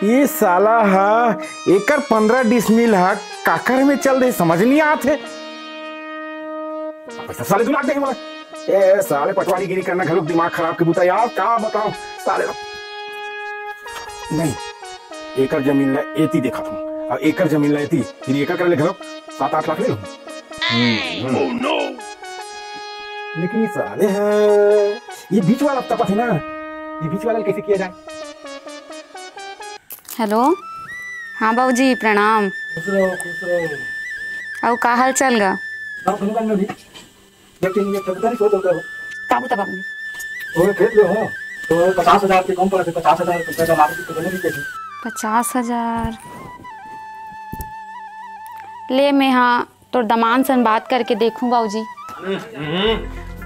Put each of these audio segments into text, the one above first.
ये साला हा एकर 15 डिसमिल हा काकर में चल रही समझ नहीं आते। पैसा साले जुलाट देंगे बोला ए साले पटवारी गिरी करना घरों दिमाग खराब के बूता यार क्या बताओ साले नहीं एकर जमीन ला एती देखा तुम और एकर जमीन ला एती फिर एकर कर ले घरों 7-8 लाख ले लो। लेकिन ये साले है ये बीच वाला तपत है ना, ये बीच वाला कैसे किया जाए? हेलो हाँ बाबूजी प्रणाम। खुश रहो। और का हाल चल गा? का बता बाबू? ओए खेत लो हो तो 50,000 के कम पड़ा थे, 50,000 रुपए का मार्केट तो बने नहीं थे। 50,000 ले मैं हाँ तो दमान सन बात करके देखूं बाबूजी।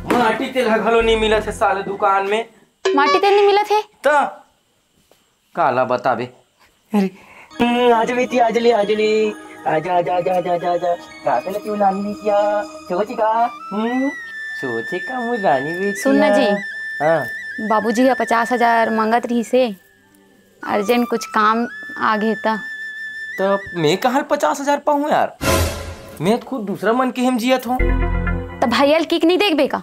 माटी तेल घलो नहीं मिला थे साले दुकान में। माटी तेल नहीं मिला थे तो काला बताबे। अरे आज बेटी आज ले आजा आजा आजा आजा आजा आजा काकले क्यों लानी नहीं किया सोचेगा सोचेगा मुझे रानी बेटी। सुन ना जी हाँ बाबूजी 50,000 मांगत रही से अर्जेंट कुछ काम आ गए था। तो मैं कहाँ 50,000 पाऊँ यार, मैं खुद दूसरा मन के हम जियत हूँ। तो भैया किक नहीं देख बेका?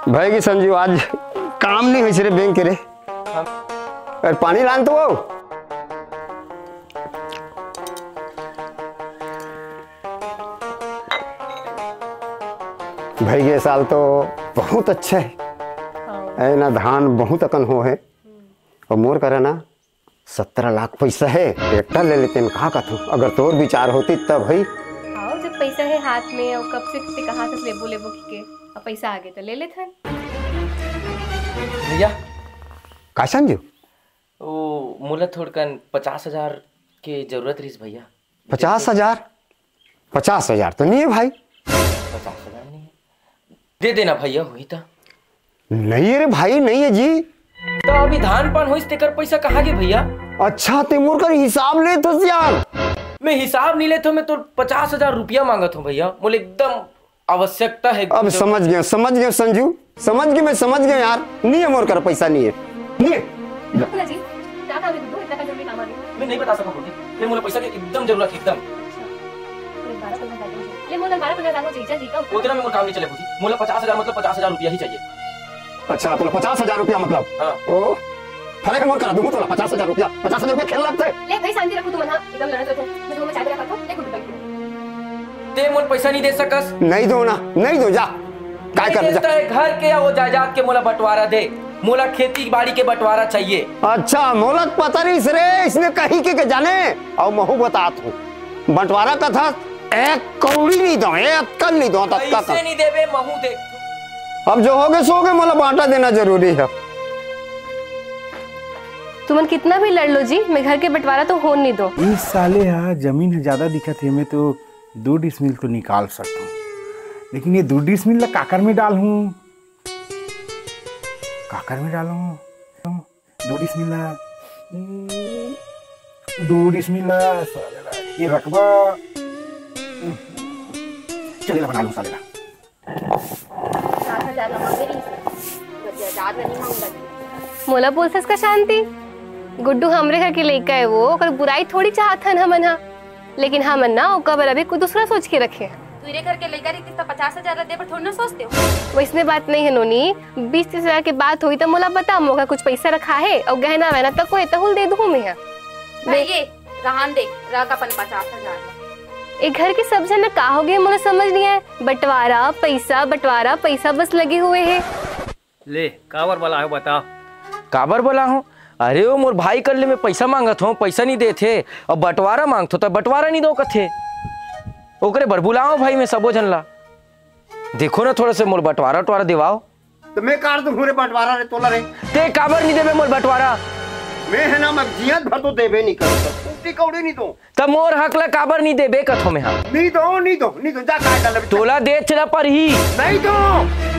भाई की संजीव आज काम नहीं हुई रे बैंक के रे। और पानी लान तो वो भाई ये साल तो बहुत अच्छा है ना, धान बहुत अकन हो है और मोर करे ना 17 लाख पैसा है ट्रैक्टर ले लेते हैं। कहा का तू अगर तोर विचार होती तब भाई आओ जब पैसा है हाथ में और कब से कहाँ से लेबो के और पैसा आ गए तो ले लेते हैं भैया। का संजीव ओ मुला थोड़कन 50,000 के जरूरत रही भैया। 50,000 तो नहीं है भाई। 50,000 नहीं है, दे देना भैया हुई तो। नहीं है रे भाई नहीं है जी। तो अभी धान पान हुई तेकर पैसा कहाँ गए भैया? अच्छा तिमूर कर हिसाब ले तो यार। मैं हिसाब नहीं लेता, मैं तो 50,000 रुपया मांगत हूँ भैया, मुझे एकदम आवश्यकता है। अब समझ गया संजू समझ गया, मैं समझ गया यार। नहीं है मोर कर पैसा नहीं है, नहीं है। जी क्या काम है तुमको? इतना का जरूरी काम आ गया। मैं नहीं बता सकता बोलती, मुझे पैसा की एकदम जरूरत है एकदम। ले मोला 12-15 लाख चाहिए जी का उतना में काम नहीं चले पूछी, मुझे 50,000 मतलब 50,000 रुपया ही चाहिए। अच्छा तो 50,000 रुपया मतलब हाँ। ओ फले का मोर करा दूंगा तो 50,000 रुपया 50,000 रुपया खेल लगता है। ले भाई शांति रखो तुम ना एकदम लड़त रहो। मैं तुम्हें चाय रखा था ले गुड बाय। ते मुझे पैसा नहीं दे सकस? नहीं दो ना, नहीं दो जा काय कर जा। घर के या वो जायदाद के मोला बंटवारा दे, मोला खेती बाड़ी के बंटवारा चाहिए। अच्छा मोलक पता नहीं रे इसने कहीं के जाने और महू बतात हूँ बंटवारा का था 1 कौड़ी नहीं दो 1 कल नहीं दो पैसे नहीं देवे महू दे। अब जो होगे सोगे मोला बांटा देना जरूरी है। तुमन कितना भी लड़ लो जी मैं घर के बंटवारा तो होने नहीं दो। इस साले हाँ जमीन ज्यादा दिखत है, मैं तो 2 डिसमिल तो निकाल सकता हूँ, लेकिन ये 2 डिसमिल ला काकर में डालूं, काकर में डालूं 2 डिसमिल ला 2 डिसमिल ला ये रकबा चलेगा बना लूं साले ला। मोला बोलसस का शांति गुड्डू हमरे घर के लइका है वो ओकर बुराई थोड़ी चाहत हन हमन हा, लेकिन हमन ना ओकर बर अभी कुछ दूसरा सोच के रखे। तेरे घर के लेकर रहती तो 50,000 दे पर थोड़ी ना सोचते हो। वैसने बात नहीं है नोनी, 20-30 हजार की बात हुई तो मोला बता मोका कुछ पैसा रखा है और गहना वहना तक कोई तहुल दे दूं मैं। ये रहन दे रख अपन 50,000। एक घर के सब जन का हो गए मोला समझ नहीं है, बंटवारा पैसा बस लगे हुए हैं। ले काबर बोला है बता? काबर बोला हूँ? अरे वो मोर भाई कर ले मैं पैसा मांगत हूँ, पैसा नहीं देते और बंटवारा मांगत हो तो बंटवारा नहीं दो कथे ओकरे बर बुलाओ भाई मैं सबो जन ला। देखो ना थोड़ा से मोर बंटवारा दिवाओ। तो मैं कार दूं रे बंटवारा रे तोला रे ते काबर नहीं देबे मोर बंटवारा? मैं है ना मैं जियत भर तो देबे नहीं करता उल्टी कौड़ी नहीं दो तब मोर हक ला काबर नहीं देबे कथो में हम? नहीं दो जा काय कर ले तोला दे चला पर ही नहीं दो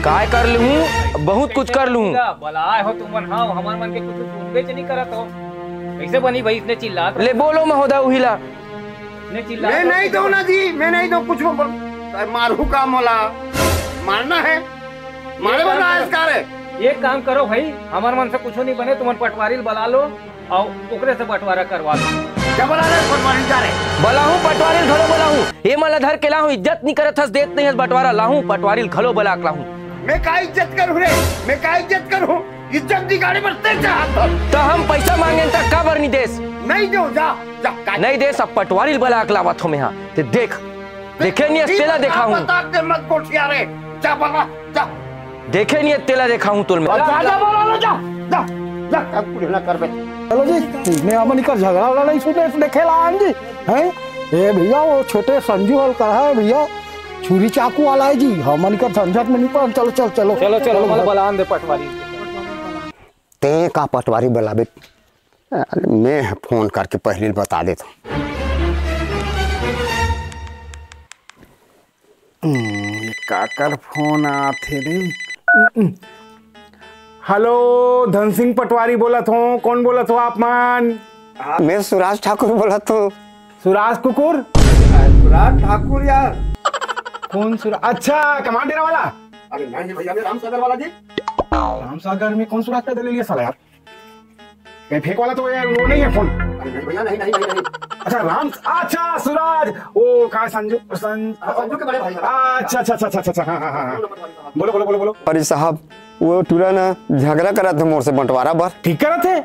काय कर लूं, बहुत कुछ कर लूं। बलाए हो तुमन हाँ हमार मन के कुछ सुनबे च नहीं करत हो, कैसे बनी भाई इतने चिल्ला ले बोलो महोदय उहिला। मैं नहीं दो ना जी, मैं नहीं दो कुछ मारू का मोला मारना है मारे वाला है इसका रे। एक काम करो भाई, हमार मन से कुछ नहीं बने, तुम पटवारी बुला लो और ओकरे से बंटवारा करवा लो। क्या बोला रे पटवारी जा रे? बलाहू पटवारी घलो बलाहू, हे मला धर के लाहू, इज्जत नहीं करत हस, देत नहीं हस बंटवारा, लाहू पटवारी घलो बलाक लाहू। मैं का इज्जत करूं रे? मैं का इज्जत करूं? इज्जत की गाड़ी पर तेज हाथ तो हम पैसा मांगे तक काबर नहीं देस? नहीं दो जा नहीं देस, अब पटवारी बलाक लावत हो मैं यहाँ ते देख देखे नहीं तेला देखा हूँ, बता के मत कोठिया रे। जा बला जा, देखे नहीं तेला देखा हूँ तुल में। जा बोला जा अब कुछ ना कर बे। चलो जी, इसने हमन का झगड़ा वाला नहीं सुने देखे लान जी हैं। ए भैया वो छोटे संजू हल कर है भैया, छुरी चाकू वाला है जी, हमन का झंझट में नहीं पड़। चलो चलो चलो चलो चलो मला बुलान दे पटवारी। ते का पटवारी बुलावे? मैं फोन करके पहले बता देता हूँ। काकर फोन आते रे। हेलो धन सिंह पटवारी बोला थो, कौन बोला थो आप मान? मैं सुराज ठाकुर बोला तो। सुराज कुकुर? सुराज ठाकुर यार। कौन सुराज? अच्छा कमांड डेरा वाला। अरे नहीं भैया, मैं रामसागर वाला जी। रामसागर में कौन सुराज पैदल ले लिया साला यार? कहीं फेंक वाला तो यार वो नहीं है फोन। अरे नहीं भैया, नहीं। अच्छा राम, अच्छा सुराज, वो कहा संजू संजू के बड़े भाई। अच्छा हाँ। बोलो। अरे साहब वो टूरा ना झगड़ा करा थे मोर से बंटवारा बर। ठीक करा थे,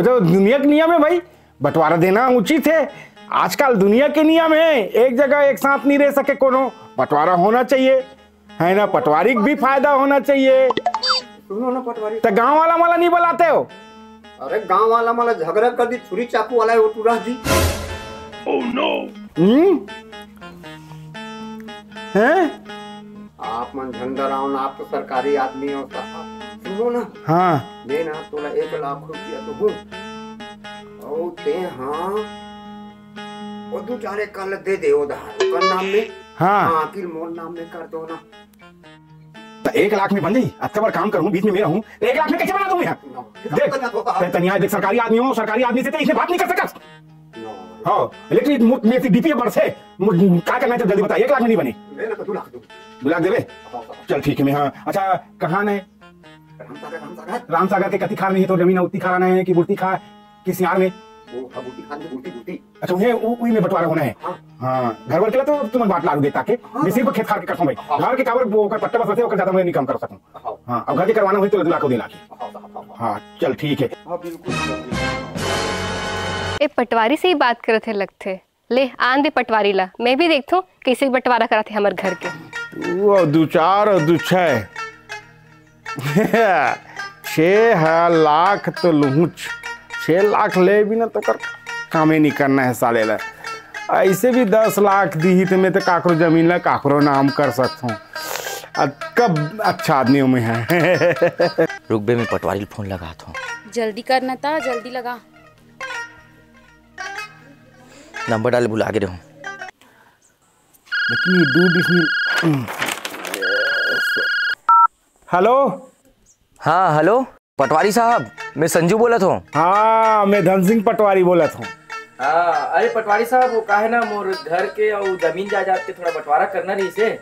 जो दुनिया के नियम है भाई, बंटवारा देना उचित है। आजकल दुनिया के नियम है, एक जगह एक साथ नहीं रह सके कोनो, बंटवारा होना चाहिए है ना, पटवारी को भी फायदा होना चाहिए। सुनो ना पटवारी, तो गाँव वाला माला नहीं बुलाते हो? अरे गांव वाला माला झगड़ा कर दी, छुरी चाकू वाला है वो टूरा जी। Oh no. हैं? आप मन झंडा राउन, आप तो सरकारी आदमी हो साहब। सुनो ना, हाँ मैं ना तोला 1 लाख रुपया तो हूँ और ते हाँ और 2-4 कल दे दे उधार कर नाम में। हाँ आखिर मोर नाम में कर दो ना। तो 1 लाख में बन जाई। अच्छा बार काम करूँ, बीच में मेरा हूँ, 1 लाख में कैसे बना दूँ यार? देख तनिया देख, सरकारी आदमी हो, सरकारी आदमी से इसने बात नहीं कर सकता। हाँ इलेक्ट्रिक मेरी डीपी बर्स है, क्या करना है तो जल्दी बता। 1 लाख में नहीं बनी? 2 लाख देवे? चल ठीक है मैं। हाँ अच्छा कहाँ है? रामसागर के कति खार में है तो जमीन उतनी खाना है कि बुर्ती खा किस यार में? अच्छा उन्हें में बंटवारा होना है। हाँ घर वर के लिए तो तुम बात लागू देता के मैं सिर्फ खेत खार के करता हूँ भाई, घर के काबर वो कर पट्टा बस होते होकर ज्यादा मैं नहीं काम कर सकूँ। हाँ अब घर के करवाना हुई तो 2 लाख को 2 लाख। हाँ चल ठीक है। ए पटवारी से ही बात करे थे लगते, ले आन दे पटवारी ला, मैं भी देखता हूँ कैसे बंटवारा करा थे हमारे घर के। वो 2-4 और 2-6 6 लाख तो लूच, 6 लाख ले भी ना तो कर काम ही नहीं करना है साले ला। ऐसे भी 10 लाख दी ही तो मैं तो काकरो जमीन ला काकरो नाम कर सकता हूँ। कब अच्छा आदमी में है। रुकबे में पटवारी फोन लगा था, जल्दी करना था, जल्दी लगा। नंबर डाले बुला के रहूं। लेकिन ये 2 डिसमिल। हेलो हाँ हेलो पटवारी साहब, मैं संजू बोला था। हाँ मैं धन सिंह पटवारी बोला था। हाँ अरे पटवारी साहब वो का है ना, मोर घर के और जमीन जायदाद के थोड़ा बंटवारा करना रही से,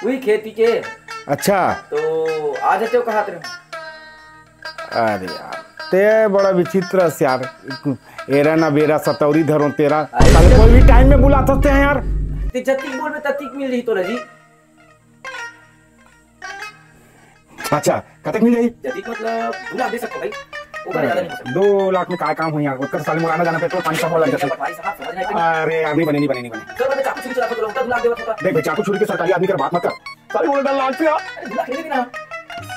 वही खेती के। अच्छा तो आ जाते हो कहाँ? अरे यार ते बड़ा विचित्र से यार, एरा ना बेरा सतौरी धरो तेरा, कोई भी टाइम में बुला सकते हैं यार। जतिक बोल में ततिक मिल रही तो रजी। अच्छा कतक मिल जाएगी? जतिक मतलब बुला दे सकते भाई, 2 लाख में काय काम हो यार, उत्तर साल मुराना जाना पेट्रोल पानी सब लग जाता है। अरे आदमी बने नहीं बने। देख भाई चाकू छुरी के सरकारी आदमी कर बात मत कर, सारी बोल डाल लाख से।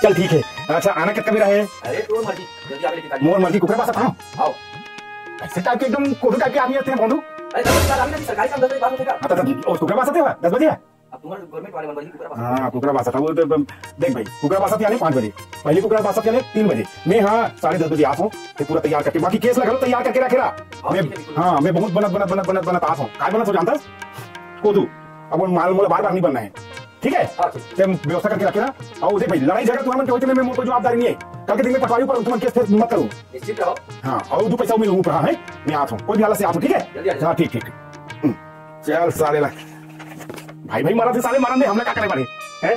चल ठीक है। अच्छा आना कितना भी रहे? अरे तो मर्जी, जल्दी आगे लेके मोर मर्जी कुकरे पास था। आओ ऐसे टाइप के एकदम कोठू टाइप के आदमी आते हैं बंधु। अरे 10 बजे आगे सरकारी काम 10 बजे बात होगा। और कुकरे पास आते हो 10 बजे? अब तुम्हारे गवर्नमेंट वाले बन कुकरा पास। हाँ कुकरा पास था वो तो देख भाई, कुकरा पास आते 5 बजे, पहले कुकरा पास आते 3 बजे। मैं हाँ 10:30 बजे आता हूँ, फिर पूरा तैयार करके बाकी केस लगा लो, तैयार करके रखेला। हाँ मैं बहुत बनत आता हूँ। काय बनत हो जानता कोदू, अब माल मोल बार नहीं बनना है, ठीक है? व्यवस्था करके रखेला। और देख भाई लड़ाई झगड़ा तुम्हारे होते में कोई जवाबदारी नहीं है, कल के दिन में पटवारी पर तुम केस मत करो। निश्चित रहो। हाँ और 2 पैसा मिलूंगा ऊपर। है मैं आता हूँ, कोई भी हालत से आता हूँ, ठीक है? हाँ ठीक। चल सारे ला भाई भाई मरा थे साले मरन दे, हमला का करे बारे हैं?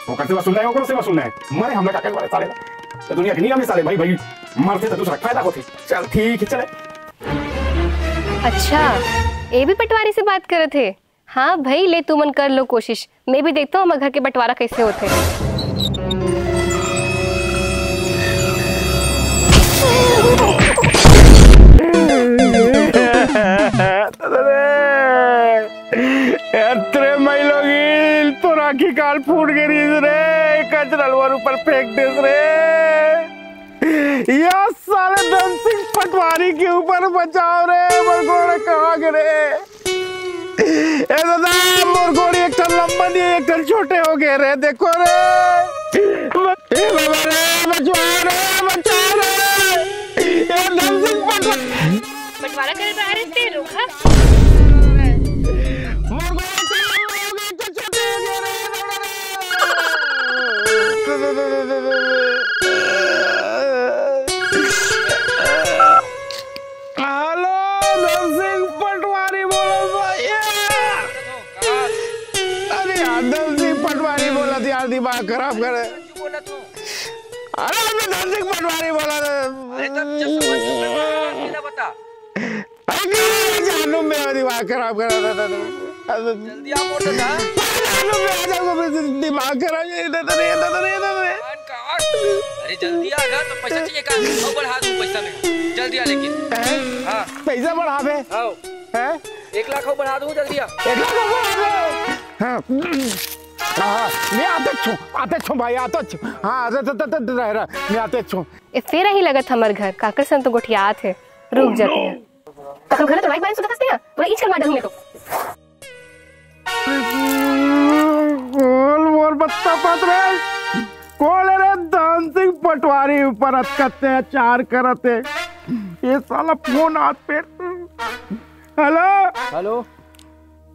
वो करते हुआ सुनना है, ओकरो से सुनना है, मरे हमला का करे बारे साले। तो दुनिया के नियम है साले, भाई भाई मरते तो दूसरा फायदा होती। चल ठीक है चले। अच्छा ये भी पटवारी से बात करे थे। हाँ भाई ले तू मन कर लो कोशिश, मैं भी देखता हूँ हमारे घर के बंटवारा कैसे होते। अरे महिलोगी तो राखी काल फूट गई रे, कचरलवर ऊपर फेंक दे रे। या साले धन सिंह पटवारी के ऊपर बचाओ रे, मुरगोड़े कहाँ गिरे? ए दादा मुरगोड़ी एक टन लंबा नहीं एक टन छोटे हो गए रे, देखो रे। ए बाबा रे बचाओ रे। ये धन सिंह बंटवारा करे तो अरे ते रोका। दिमाग खराब करे। अरे हमने धन सिंह पटवारी बोला बता। अरे जानू मेरा दिमाग खराब करा था। जल्दी आ मोड़ देना। दिमाग खराब अरे जल्दी आ गा, तो पैसा चाहिए का? और बढ़ा दूं पैसा में, जल्दी आ। लेकिन हाँ पैसा बढ़ावे हैं? 1 लाख और बढ़ा दूं, जल्दी आ। 1 लाख हाँ मैं आते छू भाई आते छू। हाँ रह मैं आते छू। ये फेरा ही लगत हमारे घर काकर सन तो गोठिया थे, रुक जाते हैं। तो घर तो भाई बाइन सुधा फंसते हैं, पूरा इच करवा दूं मैं तो। बोल मोर बत्ता पत्र कौन है रे? धन सिंह पटवारी ऊपर अत्याचार करते। ये साला फोन हाथ पे। हेलो हेलो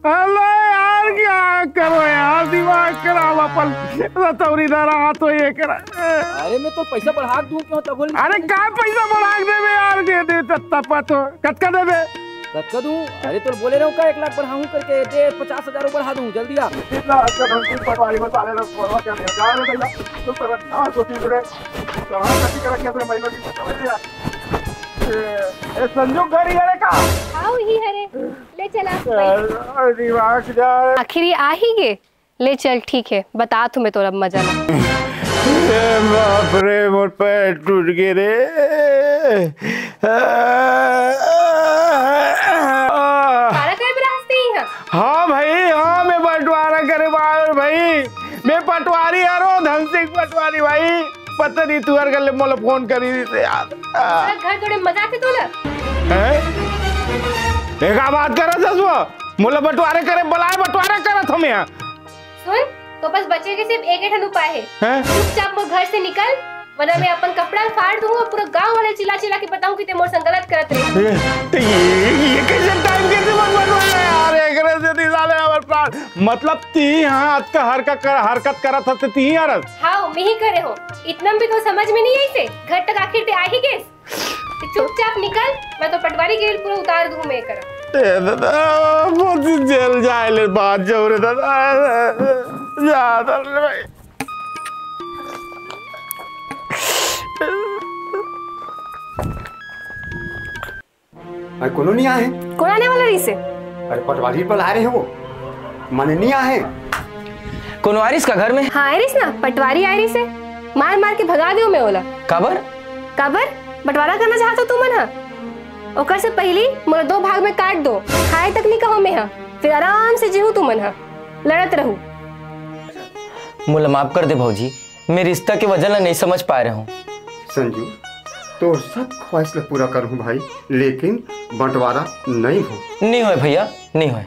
हेलो यार क्या करो यार, दिमाग खराब अपन रतौरी धरा तो ये करा। अरे मैं तो पैसा बढ़ा दूं क्यों तब बोल। अरे क्या पैसा बढ़ा देवे यार, दे तत्ता तो कटका देवे कटका दूं। अरे तो बोले रहो का 1 लाख बढ़ाऊं करके दे, 50,000 बढ़ा दूं, जल्दी आ। पटवारी में साले लोग बोलवा क्या जा रे भैया, तो पर ना सोची रे कहां कटी कर रखिया तो महिला की। ए संजू गाड़ी है का? आओ ही हरे ले चला। दिमाग जा। आखिर ये आ ही गए, ले चल ठीक है, बता तुम्हें तो अब मजा ना। बाप रे मोर पैर टूट गए रे। हाँ भाई हाँ मैं बंटवारा करे भाई, मैं पटवारी यारो धन सिंह पटवारी भाई। पता नहीं तू हर गले मोला फोन करी थी यार। घर थोड़े मजाक है तोला हैं? देखा बात कर रहा था मोला बंटवारे करे बुलाए, बंटवारा करत हम यहाँ। सुन तो बस बचे के सिर्फ एक ही उपाय है, चुपचाप वो घर से निकल, वरना मैं अपन कपड़ा फाड़ दूंगा, पूरा गांव वाले चिल्ला चिल्ला के बताऊं कि ते मोर संग गलत करत रहे। ये कैसे टाइम कैसे बनवाया यार, एकरे से निकाले हमर प्राण। मतलब ती हाथ का हरकत करत हते ती यार। हां मैं ही करे हो, इतना भी तो समझ में नहीं आई से। घर तक आखिर ते आ ही गए, चुपचाप निकल, मैं तो पटवारी के पूरा उतार दूं मैं कर। ए दादा बहुत जेल जाए ले बात जो रे दादा ज्यादा भाई। अरे कोनो नहीं आए? कौन आने वाला रही से? अरे पटवारी पर आ रहे हैं वो, माने नहीं आए। कौन आरिस का घर में? हाँ आरिस ना, पटवारी आरिस से मार मार के भगा दियो मैं ओला। काबर बंटवारा करना चाहता तू मन? ओकर से पहली मोला 2 भाग में काट दो, खाए तक नहीं कहो मैं हा, फिर आराम से जीहू तू मन हा, लड़त रहू। मुझे माफ कर दे भौजी, मैं रिश्ता के वजह नहीं समझ पा रहा हूँ। संजू तो सब ख्वाहिश पूरा करूँ भाई, लेकिन बंटवारा नहीं हो। नहीं हो भैया नहीं हो।